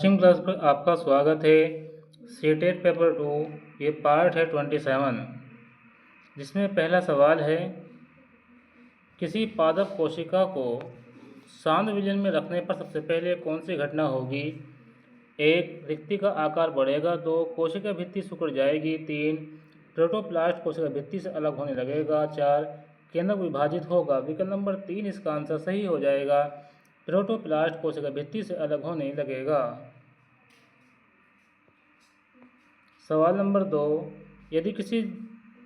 Coaching class पर आपका स्वागत है। सीटेट पेपर 2 ये पार्ट है 27, जिसमें पहला सवाल है, किसी पादप कोशिका को शांत विलयन में रखने पर सबसे पहले कौन सी घटना होगी? 1. रिक्ति का आकार बढ़ेगा। 2. कोशिका भित्ति सिकुड़ जाएगी। 3. प्रोटोप्लास्ट कोशिका भित्ति से अलग होने लगेगा। 4. केंद्रक विभाजित होगा। विकल्प नंबर 3 इसका आंसर सही हो जाएगा। प्रोटोप्लास्ट कोशिका भित्ति से अलग होने लगेगा। सवाल नंबर 2, यदि किसी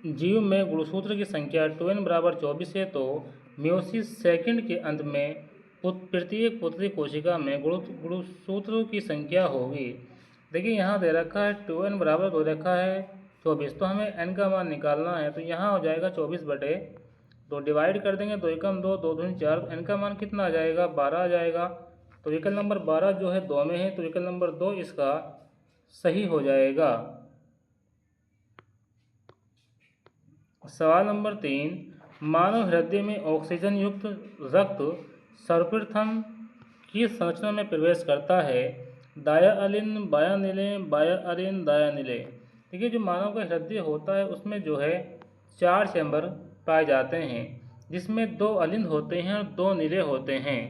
जीव में गुणसूत्र की संख्या 2n बराबर 24 है तो मियोसिस सेकंड के अंत में प्रत्येक पुत्री कोशिका में गुणसूत्रों की संख्या होगी। देखिए यहाँ दे रखा है 2n बराबर दे रखा है 24, तो हमें n का मान निकालना है। तो यहाँ हो जाएगा 24/2, डिवाइड कर देंगे, 2 एकम 2, 2 दूनी 4, तो n का मान कितना आ जाएगा? 12 आ जाएगा। तो विकल्प नंबर 12 जो है 2 में है, तो विकल्प नंबर 2 इसका सही हो जाएगा। सवाल नंबर 3, मानव हृदय में ऑक्सीजन युक्त रक्त सर्वप्रथम किस संरचना में प्रवेश करता है? दाया अलिंद, बाया नीले, बाया अरिंद, दाया नीले। देखिए जो मानव का हृदय होता है उसमें जो है 4 चैम्बर पाए जाते हैं, जिसमें 2 अलिंद होते हैं और 2 नीले होते हैं।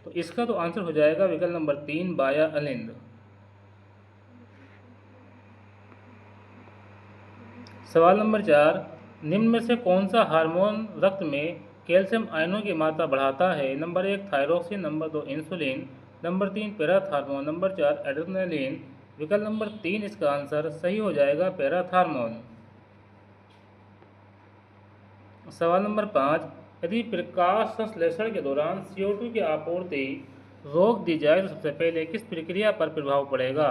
तो इसका तो आंसर हो जाएगा विकल्प नंबर 3 बाया अलिंद। सवाल नंबर 4, निम्न में से कौन सा हार्मोन रक्त में कैल्शियम आयनों की मात्रा बढ़ाता है? Number 1 thyroxine, number 2 insulin, number 3 parathormone, number 4 adrenaline. विकल्प नंबर 3 इसका आंसर सही हो जाएगा, पैराथार्मोन। सवाल नंबर 5, यदि प्रकाश संश्लेषण के दौरान CO2 की आपूर्ति रोक दी जाए तो सबसे पहले किस प्रक्रिया पर प्रभाव पड़ेगा?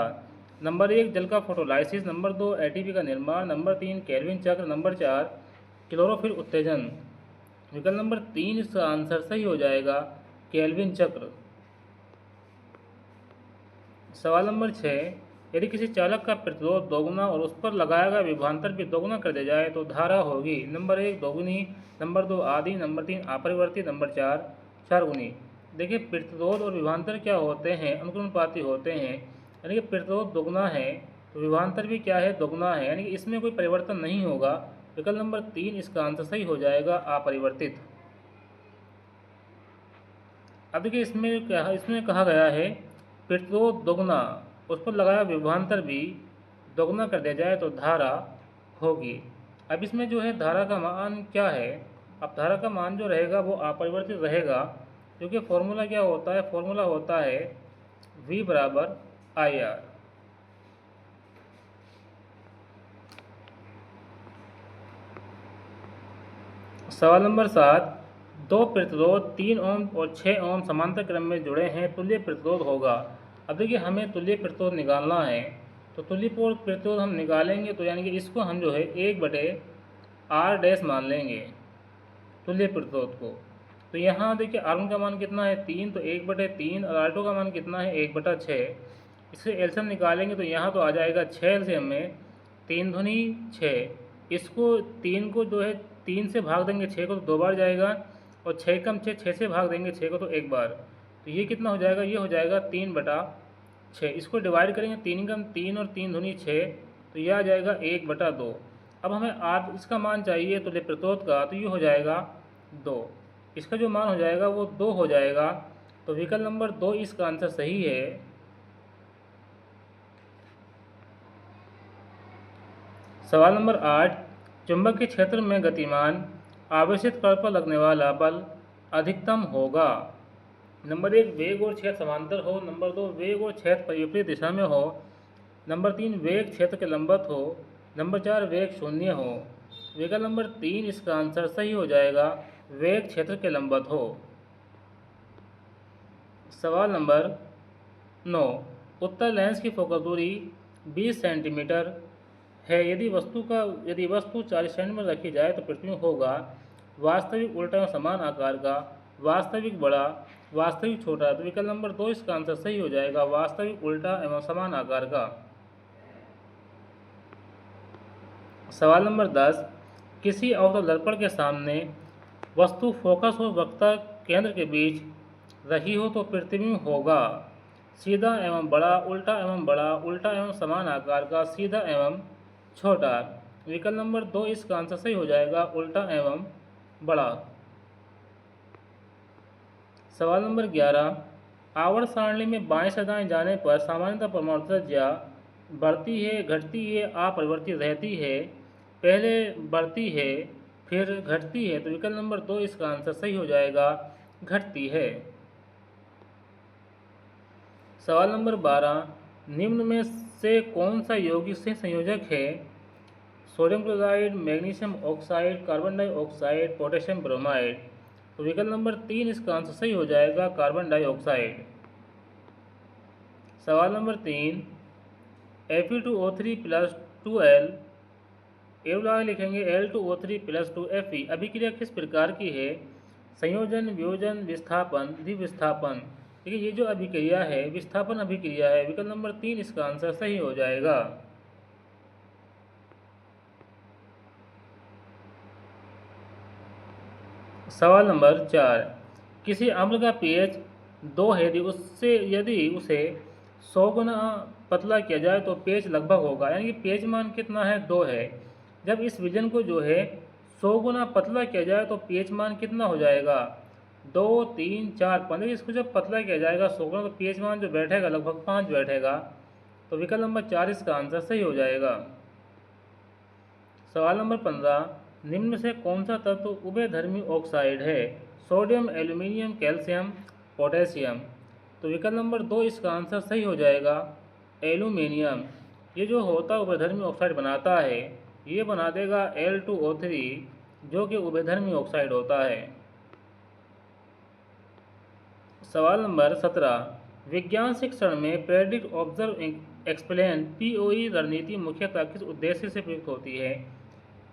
नंबर 1 जल का फोटोलाइसिस, नंबर 2 ATP का निर्माण, नंबर 3 केल्विन चक्र, नंबर 4 क्लोरोफिल उत्तेजन। विकल्प नंबर 3 इसका आंसर सही हो जाएगा, केल्विन चक्र। सवाल नंबर 6, यदि किसी चालक का प्रतिरोध दोगुना और उस पर लगाया गया विभवांतर भी दोगुना कर दिया जाए तो धारा होगी। नंबर 1 दोगुनी, नंबर 2 आधी, नंबर 3 अपरिवर्ती, नंबर 4 चारगुनी। देखिए प्रतिरोध और विभवांतर क्या होते हैं? अनुक्रमानुपाती होते हैं। यानी कि प्रतिरोध दोगुना है तो विभवांतर भी क्या है? दोगुना है, यानी कि इसमें कोई परिवर्तन नहीं होगा। विकल्प नंबर 3 इसका आंसर सही हो जाएगा, अपरिवर्तित। अब देखिए इसमें कहा गया है प्रतिरोध दोगुना, उस पर लगाया विभवांतर भी दोगुना कर दिया जाए तो धारा होगी। अब इसमें जो है धारा का मान क्या है? अब धारा का मान जो रहेगा वो अपरिवर्तित रहेगा, क्योंकि फॉर्मूला क्या होता है? फॉर्मूला होता है V बराबर IR। सवाल नंबर 7, दो प्रतिरोध 3 ओम और 6 ओम समांतर क्रम में जुड़े हैं, तुल्य प्रतिरोध होगा। अब देखिए हमें तुल्य प्रतिरोध निकालना है, तो तुल्य प्रतिरोध हम निकालेंगे तो यानी कि इसको हम जो है 1/R' मान लेंगे तुल्य प्रतिरोध को। तो यहाँ देखिए R1 का मान कितना है? 3, तो 1/3, और R2 का मान कितना है? 1/6। इससे एलसीएम निकालेंगे तो यहाँ तो आ जाएगा 6 एलसीएम में 3 दूनी 6। इसको 3 को जो है 3 से भाग देंगे 6 को तो 2 बार जाएगा, और 6 कम 6 6 से भाग देंगे 6 को तो 1 बार। तो ये कितना हो जाएगा? ये हो जाएगा 3/6। इसको डिवाइड करेंगे 3 कम 3 और 3 दूनी 6, तो यह आ जाएगा 1/2। अब हमें R इसका मान चाहिए तुल्य प्रतिरोध का, तो ये हो जाएगा 2। इसका जो मान हो जाएगा वो 2 हो जाएगा। तो विकल्प नंबर 2 इसका आंसर सही है। सवाल नंबर 8, चुंबकीय क्षेत्र में गतिमान आवेशित कण पर लगने वाला बल अधिकतम होगा। नंबर 1 वेग और क्षेत्र समांतर हो, नंबर 2 वेग और क्षेत्र विपरीत दिशा में हो, नंबर 3 वेग क्षेत्र के लंबवत हो, नंबर 4 वेग शून्य हो। विकल्प नंबर 3 इसका आंसर सही हो जाएगा, वेग क्षेत्र के लंबवत हो। सवाल नंबर 9, उत्तल लेंस की फोकल दूरी 20 सेंटीमीटर है। यदि वस्तु 40 सेंटीमीटर रखी जाए तो प्रतिबिंब होगा वास्तविक उल्टा एवं समान आकार का, वास्तविक बड़ा, वास्तविक छोटा। तो विकल्प नंबर 2 इसका आंसर सही हो जाएगा, वास्तविक उल्टा एवं समान आकार का। सवाल नंबर 10, किसी अवतल दर्पण के सामने वस्तु फोकस और वक्ता केंद्र के बीच रही हो तो प्रतिबिंब होगा। सीधा एवं बड़ा, उल्टा एवं बड़ा, उल्टा एवं समान आकार का, सीधा एवं छोटा। विकल्प नंबर 2 इसका आंसर सही हो जाएगा, उल्टा एवं बड़ा। सवाल नंबर 11, आवर्त सारणी में बाएं से दाएं जाने पर सामान्यतः परमाणुत्रिज्या बढ़ती है, घटती है, अपरिवर्तित रहती है, पहले बढ़ती है फिर घटती है। तो विकल्प नंबर 2 इसका आंसर सही हो जाएगा, घटती है। सवाल नंबर 12, निम्न में से कौन सा यौगिक से संयोजक है? Sodium chloride, magnesium oxide, carbon dioxide, potassium bromide. तो विकल्प नंबर 3 इसका आंसर सही हो जाएगा, कार्बन डाइऑक्साइड। सवाल नंबर 3, Fe2O3 प्लस 2L, लिखेंगे L2O3 प्लस 2Fe, अभिक्रिया किस प्रकार की है? संयोजन, वियोजन, विस्थापन, द्विविस्थापन। देखिए ये जो अभिक्रिया है विस्थापन अभिक्रिया है। विकल्प नंबर 3 इसका आंसर सही हो जाएगा। सवाल नंबर 4, किसी अम्ल का pH 2 है, यदि उसे 100 गुना पतला किया जाए तो pH लगभग होगा, यानी कि pH मान कितना है, 2 है। जब इस विजन को जो है 100 गुना पतला किया जाए तो pH मान कितना हो जाएगा, 2, 3, 4, 5। इसको जब पतला किया जाएगा 100 गुना तो pH मान जो बैठेगा लगभग 5 बैठेगा। तो विकल्प नंबर 4 इसका आंसर सही हो जाएगा। सवाल नंबर 15, निम्न में से कौन सा तत्व उभयधर्मी ऑक्साइड है? Sodium, aluminium, calcium, potassium. तो विकल्प नंबर 2 इसका आंसर सही हो जाएगा, एल्यूमिनियम। ये जो होता है उभयधर्मी ऑक्साइड बनाता है, ये बना देगा L2O3 जो कि उभयधर्मी ऑक्साइड होता है। सवाल नंबर 17, विज्ञान शिक्षण में प्रेडिक्ट, ऑब्जर्व, एक्सप्लेन, POE रणनीति मुख्यतः किस उद्देश्य से प्रयुक्त होती है?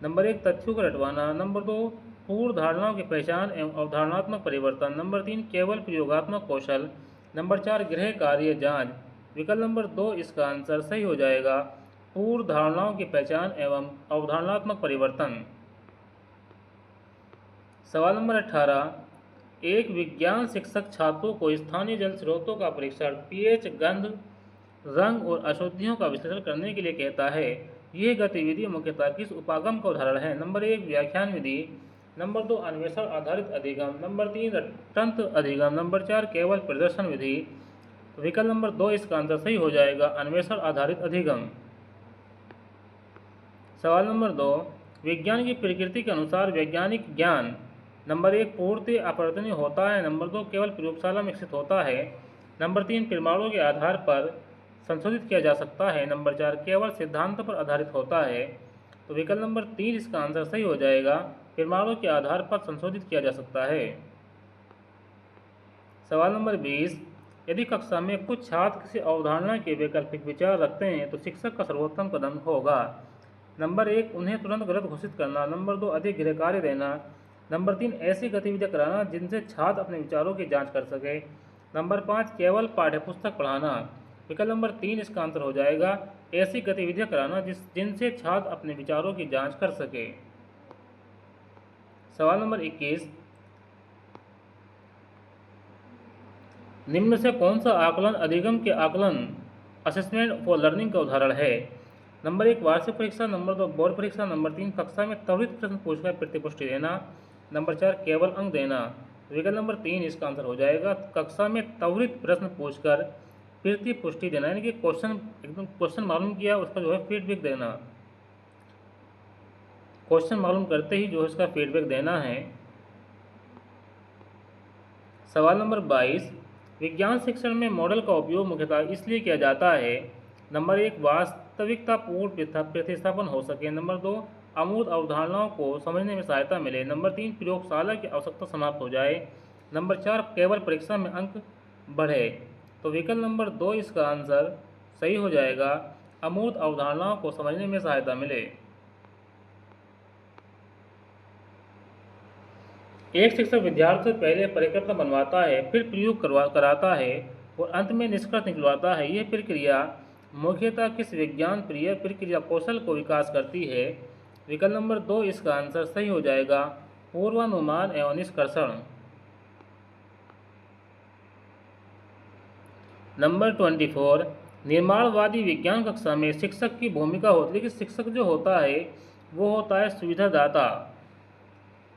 नंबर 1 तथ्यों को रटवाना, नंबर 2 पूर्व धारणाओं की पहचान एवं अवधारणात्मक परिवर्तन, नंबर 3 केवल प्रयोगात्मक कौशल, नंबर 4 गृह कार्य जांच। विकल्प नंबर 2 इसका आंसर सही हो जाएगा, पूर्व धारणाओं की पहचान एवं अवधारणात्मक परिवर्तन। सवाल नंबर 18, एक विज्ञान शिक्षक छात्रों को स्थानीय जल स्रोतों का परीक्षण, pH, गंध, रंग और अशुद्धियों का विश्लेषण करने के लिए कहता है। यह गतिविधि मुख्यतः किस उपागम का उदाहरण है? नंबर 1 व्याख्यान विधि, नंबर 2 अन्वेषण आधारित अधिगम, नंबर 3 रटंत अधिगम, नंबर 4 केवल प्रदर्शन विधि। विकल्प नंबर 2 इसका आंसर सही हो जाएगा, अन्वेषण आधारित अधिगम। सवाल नंबर 2, विज्ञान की प्रकृति के अनुसार वैज्ञानिक ज्ञान, नंबर 1 पूर्णतः अपरिवर्तनीय होता है, नंबर 2 केवल प्रयोगशाला में विकसित होता है, नंबर 3 प्रमाणों के आधार पर संशोधित किया जा सकता है, नंबर 4 केवल सिद्धांतों पर आधारित होता है। तो विकल्प नंबर 3 इसका आंसर सही हो जाएगा, प्रमाणों के आधार पर संशोधित किया जा सकता है। सवाल नंबर 20, यदि कक्षा में कुछ छात्र किसी अवधारणा के वैकल्पिक विचार रखते हैं तो शिक्षक का सर्वोत्तम कदम होगा। नंबर 1 उन्हें तुरंत गलत घोषित करना, नंबर 2 अधिक गृह कार्य देना, नंबर 3 ऐसी गतिविधियां कराना जिनसे छात्र अपने विचारों की जांच कर सके, नंबर 5 केवल पाठ्यपुस्तक पढ़ाना। विकल्प नंबर 3 इसका आंसर हो जाएगा, ऐसी गतिविधियां कराना जिनसे छात्र अपने विचारों की जांच कर सके। सवाल नंबर 21, निम्न से कौन सा आकलन अधिगम के आकलन, असेसमेंट फॉर लर्निंग का उदाहरण है? नंबर 1 वार्षिक परीक्षा, नंबर 2 बोर्ड परीक्षा, नंबर 3 कक्षा में त्वरित प्रश्न पूछकर प्रतिपुष्टि देना, नंबर 4 केवल अंक देना। विकल्प नंबर 3 इसका आंसर हो जाएगा, कक्षा में त्वरित प्रश्न पूछकर प्रतिपुष्टि देना, यानी कि क्वेश्चन मालूम किया उसका जो है फीडबैक देना, क्वेश्चन मालूम करते ही जो है उसका फीडबैक देना है। सवाल नंबर 22, विज्ञान शिक्षण में मॉडल का उपयोग मुख्यतः इसलिए किया जाता है। नंबर 1 वास्तविकतापूर्ण प्रतिस्थापन हो सके, नंबर 2 अमूर्त अवधारणाओं को समझने में सहायता मिले, नंबर 3 प्रयोगशाला की आवश्यकता समाप्त हो जाए, नंबर 4 केवल परीक्षा में अंक बढ़े। तो विकल्प नंबर 2 इसका आंसर सही हो जाएगा, अमूर्त अवधारणाओं को समझने में सहायता मिले। एक शिक्षक विद्यार्थी से पहले परिकल्पना बनवाता है, फिर प्रयोग कराता है और अंत में निष्कर्ष निकलवाता है। यह प्रक्रिया मुख्यतः किस विज्ञान प्रक्रिया कौशल को विकास करती है? विकल्प नंबर 2 इसका आंसर सही हो जाएगा, पूर्वानुमान एवं निष्कर्षण। नंबर 24, निर्माणवादी विज्ञान कक्षा में शिक्षक की भूमिका होती है कि शिक्षक जो होता है वो होता है सुविधादाता।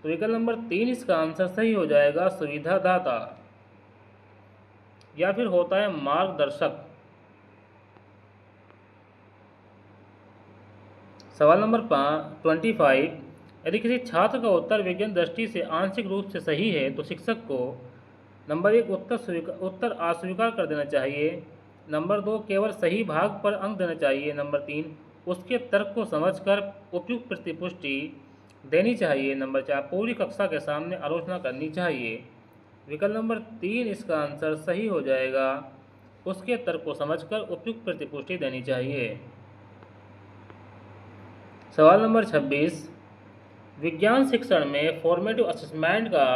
तो विकल्प नंबर 3 इसका आंसर सही हो जाएगा, सुविधादाता। या फिर होता है मार्गदर्शक। सवाल नंबर 25, यदि किसी छात्र का उत्तर विज्ञान दृष्टि से आंशिक रूप से सही है तो शिक्षक को नंबर 1 उत्तर अस्वीकार कर देना चाहिए, नंबर 2 केवल सही भाग पर अंक देना चाहिए, नंबर 3 उसके तर्क को समझकर उपयुक्त प्रतिपुष्टि देनी चाहिए, नंबर 4 पूरी कक्षा के सामने आलोचना करनी चाहिए। विकल्प नंबर 3 इसका आंसर सही हो जाएगा, उसके तर्क को समझकर उपयुक्त प्रतिपुष्टि देनी चाहिए। सवाल नंबर 26, विज्ञान शिक्षण में फॉर्मेटिव असेसमेंट का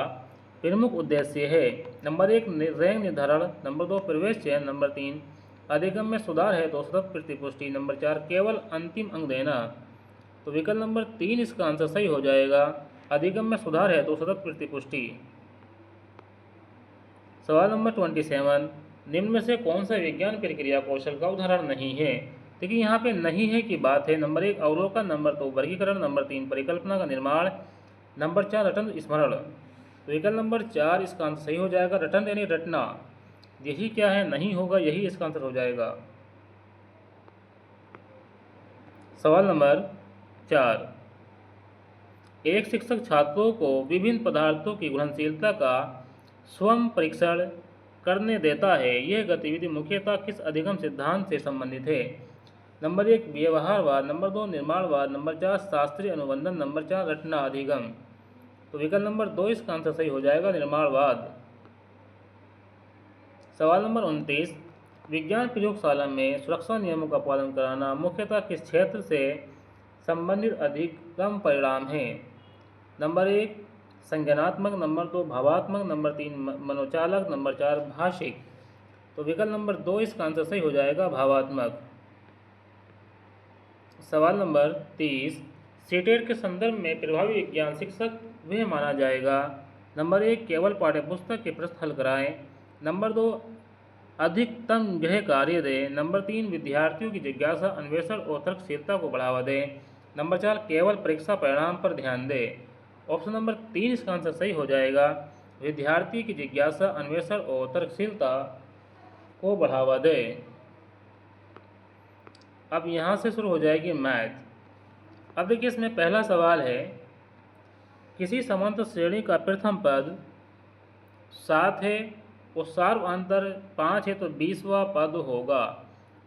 प्रमुख उद्देश्य है। नंबर 1 रैंक निर्धारण, नंबर 2 प्रवेश चयन, नंबर 3 अधिगम में सुधार है तो सतत प्रतिपुष्टि, नंबर 4 केवल अंतिम अंक देना। तो विकल्प नंबर 3 इसका आंसर सही हो जाएगा, अधिगम में सुधार है तो सतत प्रतिपुष्टि। सवाल नंबर 27, निम्न में से कौन सा विज्ञान प्रक्रिया कौशल का उदाहरण नहीं है। देखिए यहाँ पे नहीं है की बात है। नंबर 1 अवलोकन, नंबर 2 वर्गीकरण, नंबर 3 परिकल्पना का निर्माण, नंबर 4 रटन स्मरण। तो विकल्प नंबर 4 इसका आंसर सही हो जाएगा, रटन यानी रटना। यही क्या है, नहीं होगा, यही इसका आंसर हो जाएगा। सवाल नंबर 4, एक शिक्षक छात्रों को विभिन्न पदार्थों की घुलनशीलता का स्वयं परीक्षण करने देता है। यह गतिविधि मुख्यतः किस अधिगम सिद्धांत से संबंधित है। नंबर 1 व्यवहारवाद, नंबर 2 निर्माणवाद, नंबर 4 शास्त्रीय अनुबंधन, नंबर 4 रटना अधिगम। तो विकल्प नंबर 2 इसका आंसर सही हो जाएगा, निर्माणवाद। सवाल नंबर 29, विज्ञान प्रयोगशाला में सुरक्षा नियमों का पालन कराना मुख्यतः किस क्षेत्र से संबंधित अधिगम परिणाम है। नंबर 1 संज्ञानात्मक, नंबर 2 भावात्मक, नंबर 3 मनोचालक, नंबर 4 भाषिक। तो विकल्प नंबर 2 इसका आंसर सही हो जाएगा, भावात्मक। सवाल नंबर 30, सीटेट के संदर्भ में प्रभावी विज्ञान शिक्षक वह माना जाएगा। नंबर 1 केवल पाठ्यपुस्तक के प्रश्न हल कराएं, नंबर 2 अधिकतम गृह कार्य दें, नंबर 3 विद्यार्थियों की जिज्ञासा अन्वेषण और तर्कशीलता को बढ़ावा दें, नंबर 4 केवल परीक्षा परिणाम पर ध्यान दें। ऑप्शन नंबर 3 इसका आंसर सही हो जाएगा, विद्यार्थी की जिज्ञासा अन्वेषण और तर्कशीलता को बढ़ावा दें। अब यहाँ से शुरू हो जाएगी मैथ। अब देखिए इसमें पहला सवाल है, किसी समांतर श्रेणी का प्रथम पद 7 है और सार्वअंतर 5 है तो 20वां पद होगा।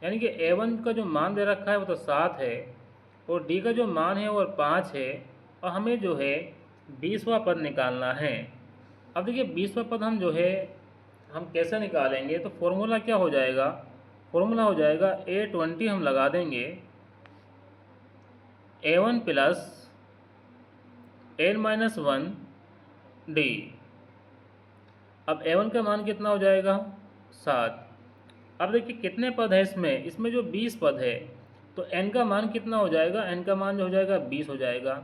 यानी कि A1 का जो मान दे रखा है वो तो 7 है और D का जो मान है वो 5 है और हमें जो है 20वां पद निकालना है। अब देखिए 20वां पद हम कैसे निकालेंगे, तो फॉर्मूला क्या हो जाएगा, फॉर्मूला हो जाएगा A20 हम लगा देंगे, A1 प्लस n-1 D। अब A1 का मान कितना हो जाएगा, 7। अब देखिए कितने पद है इसमें जो 20 पद है तो n का मान कितना हो जाएगा, n का मान जो हो जाएगा 20 हो जाएगा।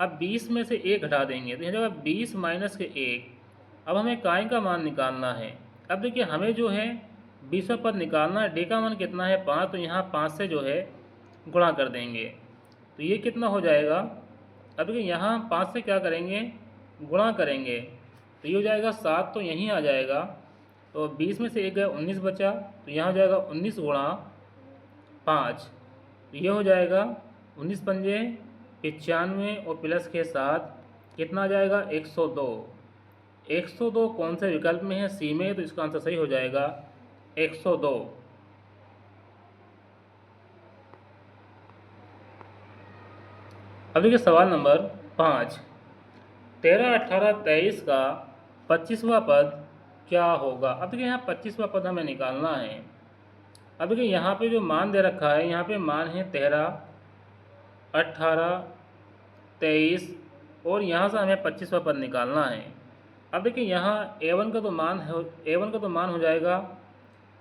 अब 20 में से 1 घटा देंगे तो हो जाएगा 20 माइनस के 1। अब हमें काय का मान निकालना है। अब देखिए हमें जो है 20वां पद निकालना है, डी का मान कितना है 5, तो यहाँ 5 से जो है गुणा कर देंगे तो ये कितना हो जाएगा। अब देखिए यहाँ 5 से क्या करेंगे, गुणा करेंगे तो ये हो जाएगा 7, तो यहीं आ जाएगा। तो 20 में से 1 गया 19 बचा, तो यहाँ हो जाएगा 19 गुणा 5, तो ये हो जाएगा 19 पंजे 95 और प्लस के साथ कितना आ जाएगा 102। 102 कौन से विकल्प में है, सी में, तो इसका आंसर सही हो जाएगा 102। अब देखिए सवाल नंबर 5, 13, 18, 23 का 25वां पद क्या होगा। अब देखिए यहाँ 25वां पद हमें निकालना है। अब देखिए यहाँ पे जो मान दे रखा है, यहाँ पे मान है 13, 18, 23 और यहाँ से हमें 25वां पद निकालना है। अब देखिए यहाँ A1 का तो मान हो जाएगा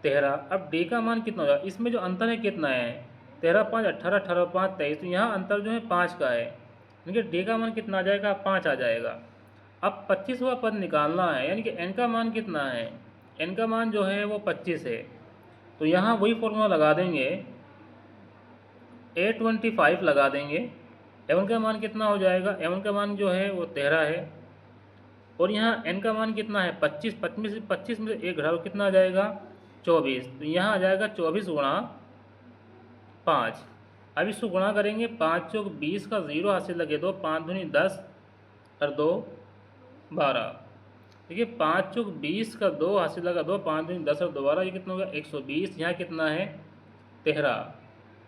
13। अब D का मान कितना हो जाएगा, इसमें जो अंतर है कितना है, 13, 5, 18, 18, 5, 23, तो यहाँ अंतर जो है 5 का है, यानी कि D का मान कितना आ जाएगा, 5 आ जाएगा। अब 25वां पद निकालना है, यानी कि N का मान कितना है, N का मान जो है वो 25 है। तो यहाँ वही फॉर्मूला लगा देंगे, A25 लगा देंगे। एवन का मान कितना हो जाएगा, एवन का मान जो है वो 13 है, और यहाँ एन का मान कितना है 25, 25 में से एक घटाओ कितना आ जाएगा 24, तो यहाँ आ जाएगा 24 गुणा 5। अब इसको गुणा करेंगे, 5 चौक 20 का 0 हासिल लगे 2, 5 दूनी 10 और 2 12। देखिए 5 चौक 20 का 2 हासिल लगा 2, 5 दूनी 10 और 2 12, ये कितना होगा 120। यहाँ कितना है 13,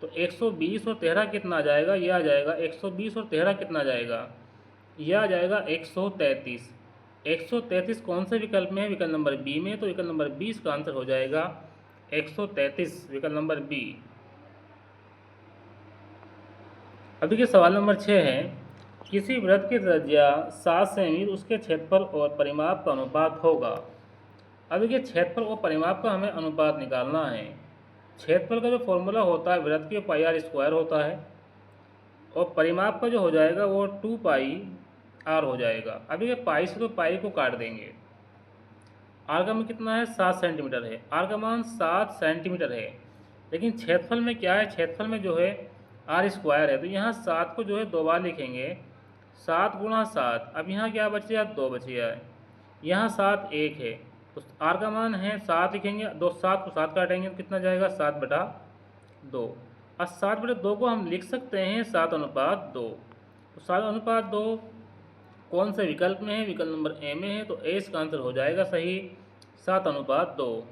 तो 120 और 13 कितना आ जाएगा, ये आ जाएगा 120 और 13 कितना आ जाएगा, यह आ जाएगा 133। 133 कौन से विकल्प में है, विकल्प नंबर बी में, तो विकल्प नंबर 20 का आंसर हो जाएगा 133, विकल्प नंबर बी। अब देखिए सवाल नंबर 6 है, किसी वृत्त की त्रिज्या 7 सेमी उसके क्षेत्रफल और परिमाप का अनुपात होगा। अब देखिए क्षेत्रफल और परिमाप का हमें अनुपात निकालना है। क्षेत्रफल का जो फॉर्मूला होता है वृत्त के पाई आर स्क्वायर होता है, और परिमाप का जो हो जाएगा वो 2 पाई आर हो जाएगा। अब देखिए पाई से तो पाई को काट देंगे, आर का मान कितना है 7 सेंटीमीटर है, आर का मान 7 सेंटीमीटर है, लेकिन क्षेत्रफल में क्या है, क्षेत्रफल में जो है आर स्क्वायर है, तो यहाँ 7 को जो है 2 बार लिखेंगे, 7 गुणा 7। अब यहाँ क्या बच गया 2 बच गया है, यहाँ 7 1 है, तो आर का मान है 7 लिखेंगे, 7 को 7 काटेंगे तो कितना जाएगा 7/2। और 7/2 को हम लिख सकते हैं 7:2। तो 7:2 कौन से विकल्प में है, विकल्प नंबर ए में है, तो ए इसका आंसर हो जाएगा सही 7:2।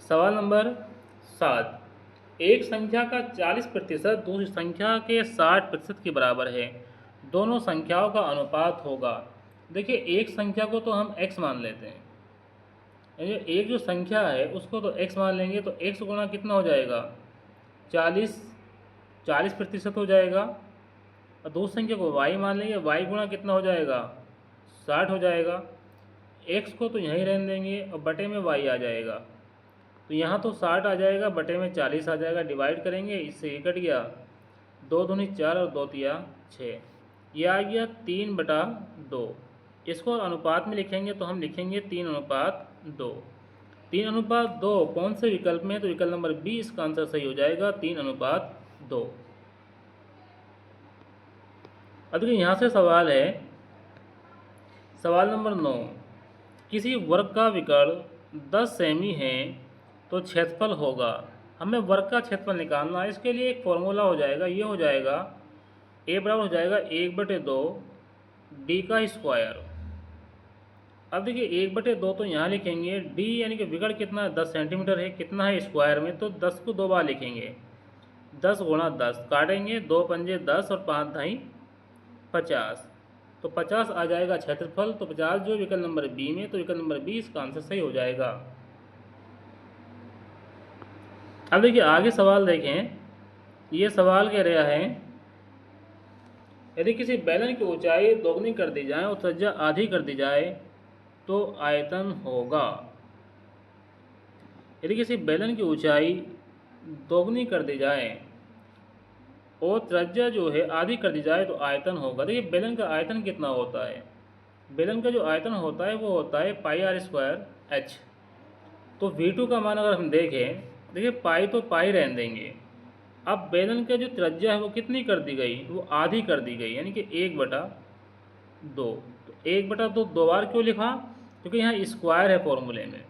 सवाल नंबर 7, एक संख्या का 40% दूसरी संख्या के 60% के बराबर है, दोनों संख्याओं का अनुपात होगा। देखिए एक संख्या को तो हम x मान लेते हैं, यानी एक जो संख्या है उसको तो x मान लेंगे, तो x गुणा कितना हो जाएगा 40% हो जाएगा, और दूसरी संख्या को y मान लेंगे, y गुणा कितना हो जाएगा 60 हो जाएगा। x को तो यहीं रहने देंगे और बटे में y आ जाएगा, तो यहाँ तो 60 आ जाएगा, बटे में 40 आ जाएगा, डिवाइड करेंगे, इससे ये कट गया, 2 दूनी 4 और 2 तिया 6, ये आ गया 3/2। इसको अनुपात में लिखेंगे तो हम लिखेंगे 3:2। 3:2 कौन से विकल्प में, तो विकल्प नंबर बी इसका आंसर सही हो जाएगा 3:2। अब देखिए यहाँ से सवाल है, सवाल नंबर 9, किसी वर्ग का विकर्ण 10 सेमी है तो क्षेत्रफल होगा। हमें वर्ग का क्षेत्रफल निकालना है, इसके लिए एक फॉर्मूला हो जाएगा, ये हो जाएगा a बराबर हो जाएगा 1/2 d का स्क्वायर। अब देखिए 1/2 तो यहाँ लिखेंगे, d यानी कि विकर्ण कितना है 10 सेंटीमीटर है, कितना है स्क्वायर में, तो 10 को 2 बार लिखेंगे, 10 गुणा 10 काटेंगे, 2 पंजे 10 और 5 ढाई 50, तो 50 आ जाएगा क्षेत्रफल, तो 50 जो विकल्प नंबर बी में, तो विकल्प नंबर बी इसका आंसर सही हो जाएगा। अब देखिए आगे सवाल देखें, ये सवाल कह रहा है, यदि किसी बेलन की ऊंचाई दोगुनी कर दी जाए और त्रिज्या आधी कर दी जाए तो आयतन होगा। यदि किसी बेलन की ऊंचाई दोगुनी कर दी जाए और त्रिज्या जो है आधी कर दी जाए तो आयतन होगा। देखिए बेलन का आयतन कितना होता है, बेलन का जो आयतन होता है वो होता है पाई आर स्क्वायर एच। तो V2 का मान अगर हम देखें, देखिए पाई तो पाई रहने देंगे, अब बेलन का जो त्रिज्या है वो कितनी कर दी गई, वो आधी कर दी गई, यानी कि 1/2। तो 1/2 2 बार क्यों लिखा, क्योंकि यहाँ स्क्वायर है फॉर्मूले में।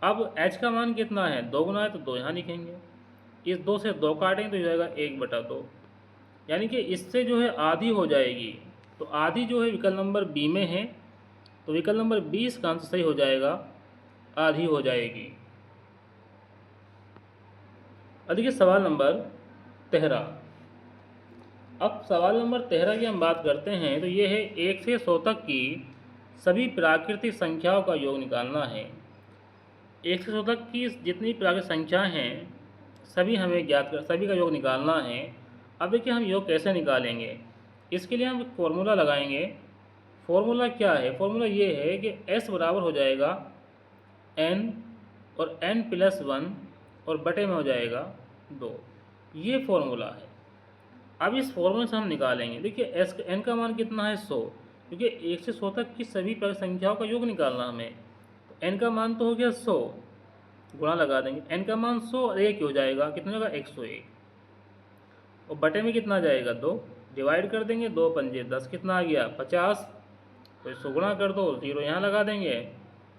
अब h का मान कितना है 2 गुना है, तो 2 यहाँ लिखेंगे, इस 2 से 2 काटेंगे तो हो जाएगा 1/2, यानी कि इससे जो है आधी हो जाएगी। तो आधी जो है विकल्प नंबर बी में है, तो विकल्प नंबर 20 का आंसर सही हो जाएगा, आधी हो जाएगी। अब देखिए सवाल नंबर 13। अब सवाल नंबर 13 की हम बात करते हैं, तो ये है 1 से 100 तक की सभी प्राकृतिक संख्याओं का योग निकालना है। 1 से 100 तक की जितनी प्राकृतिक संख्याएं हैं सभी हमें ज्ञात कर, सभी का योग निकालना है। अब देखिए हम योग कैसे निकालेंगे, इसके लिए हम फॉर्मूला लगाएंगे। फॉर्मूला क्या है, फॉर्मूला ये है कि s बराबर हो जाएगा n और n+1 और बटे में हो जाएगा 2, ये फॉर्मूला है। अब इस फॉर्मूले से हम निकालेंगे, देखिए n का मान कितना है 100, क्योंकि 1 से 100 तक की सभी प्राकृतिक संख्याओं का योग निकालना हमें, तो n का मान तो हो गया 100, गुणा लगा देंगे, n का मान 100 और 1 हो जाएगा, कितना होगा 101, और बटे में कितना जाएगा 2, डिवाइड कर देंगे, 2 पंजे 10, कितना आ गया 50, तो इसको गुणा कर दो, 0 यहाँ लगा देंगे,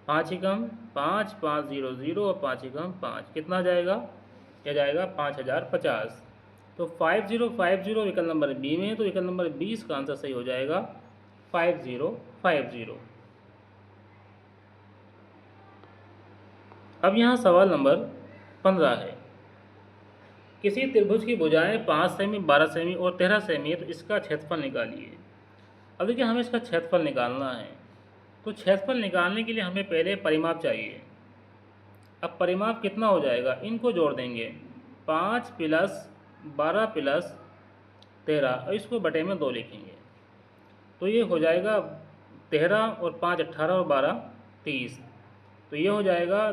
5 ही कम 5, 5 0 0 और 5 ही कम 5, कितना जाएगा, क्या जाएगा 5050। तो 5050 विकल्प नंबर बी में है, तो विकल्प नंबर 20 का आंसर सही हो जाएगा 5050। अब यहाँ सवाल नंबर 15 है, किसी त्रिभुज की भुजाएं 5 सेमी, 12 सेमी और 13 सेमी है, तो इसका क्षेत्रफल निकालिए। अब देखिए हमें इसका क्षेत्रफल निकालना है, तो क्षेत्रफल निकालने के लिए हमें पहले परिमाप चाहिए। अब परिमाप कितना हो जाएगा, इनको जोड़ देंगे, 5 प्लस 12 प्लस 13 और इसको बटे में 2 लिखेंगे, तो ये हो जाएगा 13 और 5 18 और 12 30, तो ये हो जाएगा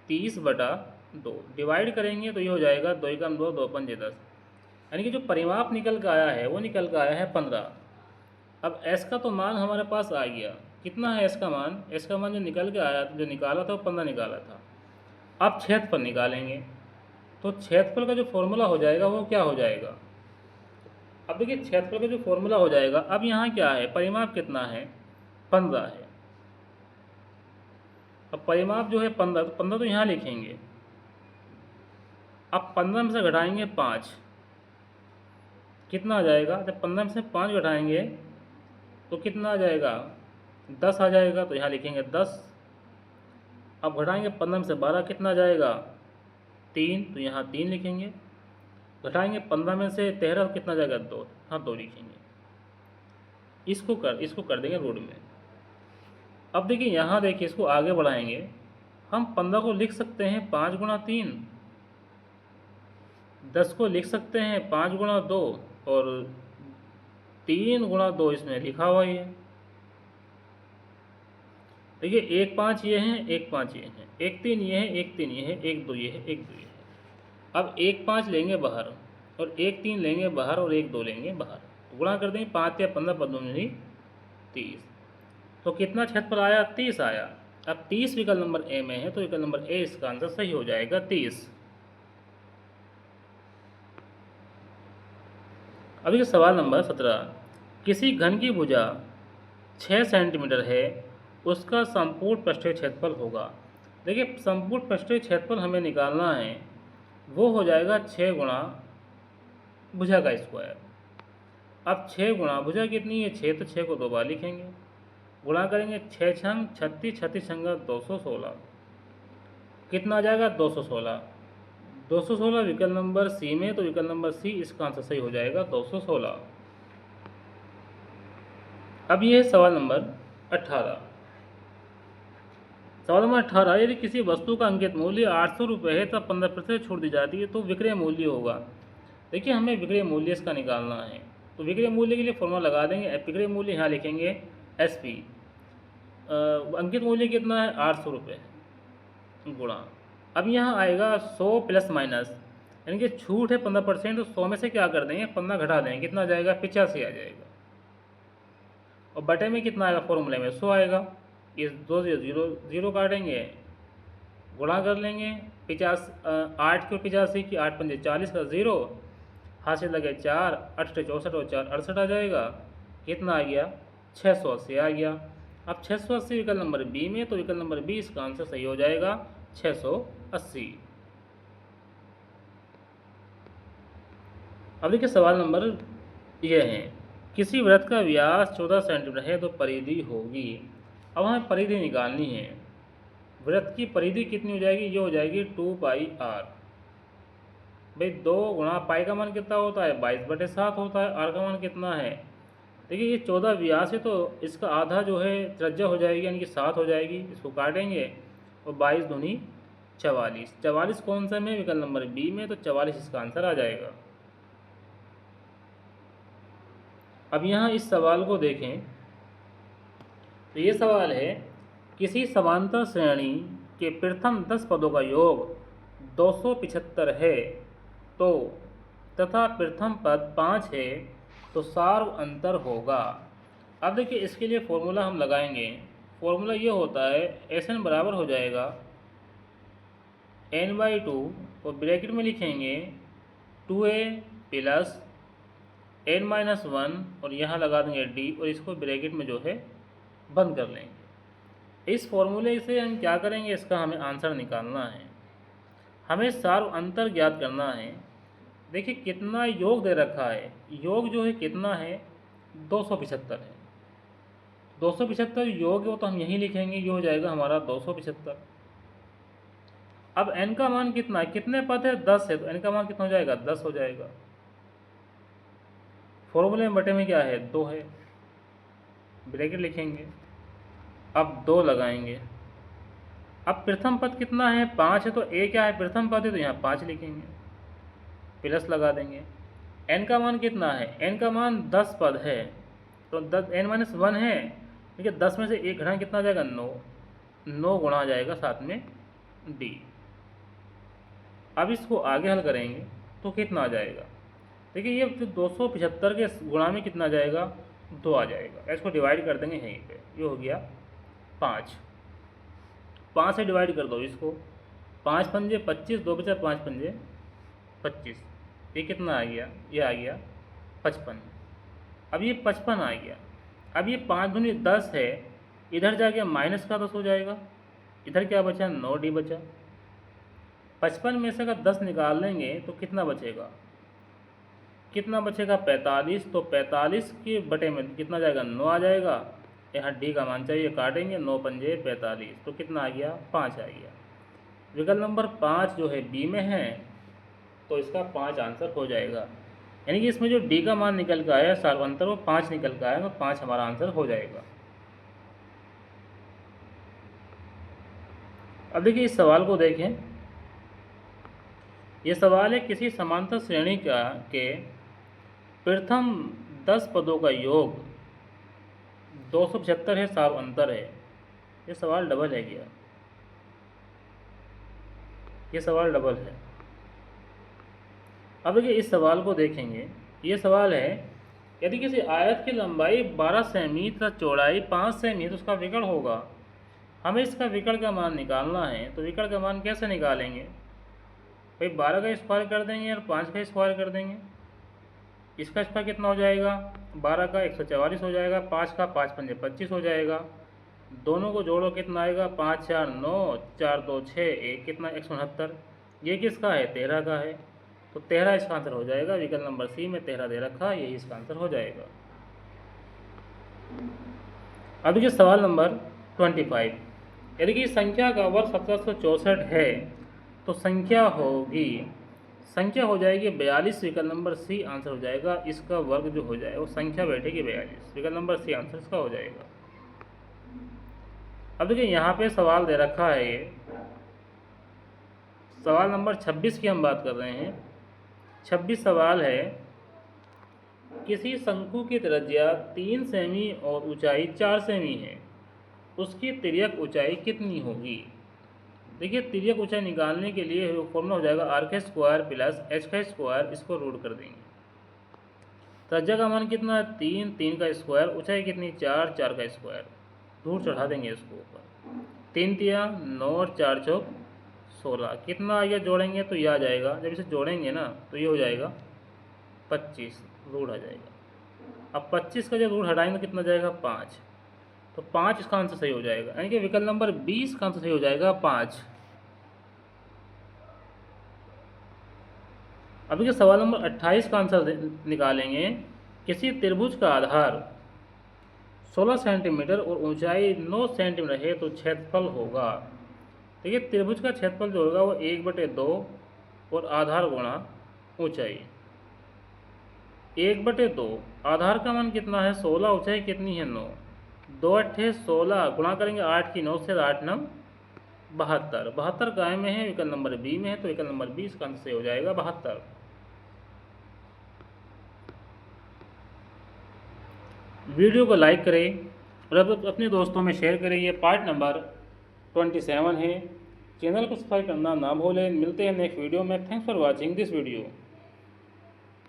30/2, डिवाइड करेंगे तो ये हो जाएगा 2 एकम 2, 2 पंजे 10, यानी कि जो परिमाप निकल कर आया है वो निकल कर आया है 15। अब s का तो मान हमारे पास आ गया, कितना है s का मान, s का मान जो निकल के आया, जो निकाला था वो 15 निकाला था। अब क्षेत्रफल निकालेंगे, तो क्षेत्रफल का जो फॉर्मूला हो जाएगा वो क्या हो जाएगा, अब देखिए क्षेत्रफल का जो फॉर्मूला हो जाएगा, अब यहाँ क्या है, परिमाप कितना है 15 है, अब परिमाप जो है 15, तो 15 तो यहाँ लिखेंगे, अब 15 में से घटाएंगे 5, कितना आ जाएगा, जब 15 में से 5 घटाएंगे तो कितना आ जाएगा 10 आ जाएगा, तो यहाँ लिखेंगे 10। अब घटाएंगे 15 में से 12, कितना आ जाएगा 3, तो यहाँ 3 लिखेंगे, घटाएंगे 15 में से 13, कितना आ जाएगा 2, हाँ 2 लिखेंगे, इसको कर देंगे रूट में। अब देखिए यहाँ देखिए इसको आगे बढ़ाएंगे, हम 15 को लिख सकते हैं 5 गुणा 3, 10 को लिख सकते हैं 5 गुणा 2 और 3 गुणा 2 इसमें लिखा हुआ ही है। देखिए 1 5 ये हैं, 1 5 ये हैं, 1 3 ये है, 1 3 ये है, 1 2 ये है, 1 2 ये है। अब 1 5 लेंगे बाहर और 1 3 लेंगे बाहर और 1 2 लेंगे बाहर, तो गुणा कर देंगे, 5 या 15 पदों में 30, तो कितना क्षेत्रफल आया 30 आया। अब 30 विकल्प नंबर ए में है, तो विकल्प नंबर ए इसका आंसर सही हो जाएगा 30। अब देखिए सवाल नंबर 17, किसी घन की भुजा 6 सेंटीमीटर है, उसका संपूर्ण पृष्ठीय क्षेत्रफल होगा। देखिए संपूर्ण पृष्ठीय क्षेत्रफल हमें निकालना है, वो हो जाएगा 6 गुणा भुजा का स्क्वायर। अब 6 गुणा भुजा कितनी है 6, तो 6 को 2 बार लिखेंगे, गुणा करेंगे 6 छंग 36, 36 छंगा 216, कितना आ जाएगा 216, 216 विकल्प नंबर सी में, तो विकल्प नंबर सी इसका आंसर सही हो जाएगा 216। अब ये है सवाल नंबर 18। सवाल नंबर 18, यदि किसी वस्तु का अंकित मूल्य 800 रुपये है तब 15% छूट दी जाती है, तो विक्रय मूल्य होगा। देखिए हमें विक्रय मूल्य इसका निकालना है, तो विक्रय मूल्य के लिए फॉर्मूला लगा देंगे, विक्रय मूल्य यहाँ लिखेंगे SP, अंकित मूल्य कितना है 800 रुपये गुणा, अब यहाँ आएगा 100 प्लस माइनस, यानी कि छूट है 15%, तो 100 में से क्या कर देंगे 15 घटा देंगे, कितना आ जाएगा 85 आ जाएगा, और बटे में कितना आएगा फॉर्मूले में 100 आएगा, इस 2 से 0 काटेंगे, गुणा कर लेंगे 50 8 की 85 की, 8 पंजे 40 का 0, हाथ से लगे 4, 8 64 और 4 68 आ जाएगा, कितना आ गया 680 आ गया। अब 680 विकल्प नंबर बी में, तो विकल्प नंबर बी इसका आंसर सही हो जाएगा 680। अब देखिए सवाल नंबर यह है, किसी वृत्त का व्यास 14 सेंटीमीटर है तो परिधि होगी। अब हमें परिधि निकालनी है, वृत्त की परिधि कितनी हो जाएगी, ये हो जाएगी 2πr। भाई 2 गुणा पाई का मान कितना होता है 22/7 होता है, आर का मान कितना है, देखिए ये 14 व्यास है, तो इसका आधा जो है त्रिज्या हो जाएगी, यानी कि 7 हो जाएगी, इसको काटेंगे और 22 दूनी 44, 44 कौन सा में विकल्प नंबर बी में, तो 44 इसका आंसर आ जाएगा। अब यहाँ इस सवाल को देखें, तो ये सवाल है, किसी समांतर श्रेणी के प्रथम 10 पदों का योग 275 है, तो तथा प्रथम पद 5 है, तो सार्व अंतर होगा। अब देखिए इसके लिए फॉर्मूला हम लगाएंगे, फॉर्मूला ये होता है एस एन बराबर हो जाएगा n/2 और ब्रैकेट में लिखेंगे 2a प्लस n-1 और यहाँ लगा देंगे d और इसको ब्रैकेट में जो है बंद कर लेंगे। इस फॉर्मूले से हम क्या करेंगे, इसका हमें आंसर निकालना है। हमें सार्व अंतर ज्ञात करना है। देखिए कितना योग दे रखा है, योग जो है कितना है 275 है। 275 योग हो तो हम यहीं लिखेंगे, ये हो जाएगा हमारा 275। अब n का मान कितना है, कितने पद है 10 है, तो n का मान कितना हो जाएगा 10 हो जाएगा। फॉर्मूले में बटे में क्या है 2 है, ब्रैकेट लिखेंगे, अब 2 लगाएंगे। अब प्रथम पद कितना है 5 है, तो a क्या है प्रथम पद है तो यहाँ 5 लिखेंगे, प्लस लगा देंगे। n का मान कितना है, n का मान 10 पद है तो 10 n-1 है, ठीक है। 10 में से 1 घटाएं कितना आ जाएगा 9 गुणा आ जाएगा साथ में d। अब इसको आगे हल करेंगे तो कितना आ जाएगा, देखिए ये 275 के गुणा में कितना आ जाएगा 2 आ जाएगा। इसको डिवाइड कर देंगे यहीं पे, ये हो गया 5 से डिवाइड कर दो इसको, 5 पंजे 25, 2 बचा 5 पंजे 25, ये कितना आ गया, ये आ गया 55। अब ये 55 आ गया। अब ये 5 दूनी 10 है, इधर जाके माइनस का 10 हो जाएगा, इधर क्या बचा 9d बचा। 55 में से अगर 10 निकाल लेंगे तो कितना बचेगा, कितना बचेगा 45, तो 45 के बटे में कितना जाएगा 9 आ जाएगा। यहाँ d का मान चाहिए, काटेंगे 9 पंजे 45, तो कितना आ गया 5 आ गया। विकल्प नंबर 5 जो है बी में है, तो इसका 5 आंसर हो जाएगा। यानी कि इसमें जो d का मान निकल कर आया सार्वंतर वो 5 निकल कर आया, तो 5 हमारा आंसर हो जाएगा। अब देखिए इस सवाल को देखें, ये सवाल है किसी समांतर श्रेणी के प्रथम 10 पदों का योग 275 है, सार्व अंतर है। ये सवाल डबल है क्या, ये सवाल डबल है। अब देखिए इस सवाल को देखेंगे, ये सवाल है यदि किसी आयत की लंबाई 12 सेमी तथा चौड़ाई 5 सेमी तो उसका विकर्ण होगा। हमें इसका विकर्ण का मान निकालना है, तो विकर्ण का मान कैसे निकालेंगे भाई, 12 का स्क्वायर कर देंगे और 5 का स्क्वायर कर देंगे। इसका स्क्वायर कितना हो जाएगा 12 का 144 हो जाएगा, 5 का 5 पंजे 25 हो जाएगा। दोनों को जोड़ो कितना आएगा 5 4 9, 4 2 6, 1 कितना 169। ये किसका है 13 का है, तो 13 इसका आंसर हो जाएगा। विकल्प नंबर सी में 13 दे रखा है, यही इसका आंसर हो जाएगा। अब देखिए सवाल नंबर 25, यदि कि संख्या का वर्ग 1764 है तो संख्या हो जाएगी 42। विकल्प नंबर सी आंसर हो जाएगा। इसका वर्ग जो हो जाएगा वो संख्या बैठेगी 42, विकल्प नंबर सी आंसर इसका हो जाएगा। अब देखिए यहाँ पे सवाल दे रखा है, ये सवाल नंबर 26 की हम बात कर रहे हैं। 26 सवाल है, किसी शंकु की त्रिज्या 3 सेमी और ऊंचाई 4 सेमी है, उसकी तिर्यक ऊंचाई कितनी होगी। देखिए तिर्यक ऊंचाई निकालने के लिए फॉर्मूला हो जाएगा आर का स्क्वायर प्लस एच का स्क्वायर, इसको रूट कर देंगे। त्रिज्या का मान कितना है 3, 3 का स्क्वायर, ऊंचाई कितनी 4, 4 का स्क्वायर, रूट चढ़ा देंगे इसको ऊपर। 3 तिया 9 और 4 चौक 16, कितना आ गया जोड़ेंगे तो ये आ जाएगा। जब इसे जोड़ेंगे ना तो ये हो जाएगा 25, रूट आ जाएगा। अब 25 का जब रूट हटाएंगे तो कितना जाएगा 5, तो 5 इसका आंसर सही हो जाएगा। यानी कि विकल्प नंबर 20 का आंसर सही हो जाएगा 5। अब देखिए सवाल नंबर 28 का आंसर निकालेंगे। किसी त्रिभुज का आधार 16 सेंटीमीटर और ऊंचाई 9 सेंटीमीटर है तो क्षेत्रफल होगा। देखिए त्रिभुज का क्षेत्रफल जो होगा वो 1/2 और आधार गुणा ऊंचाई 1/2। आधार का मान कितना है 16, ऊंचाई कितनी है 9, 2 8 16 गुणा करेंगे 8 की 9 से, 8 9 72। 72 काय में है, विकल्प नंबर बी में है, तो विकल्प नंबर 20 का आंसर सही हो जाएगा 72। वीडियो को लाइक करें और अपने दोस्तों में शेयर करें। ये पार्ट नंबर 27 है। चैनल को सब्सक्राइब करना ना भूलें। मिलते हैं नेक्स्ट वीडियो में। Thanks for watching this video.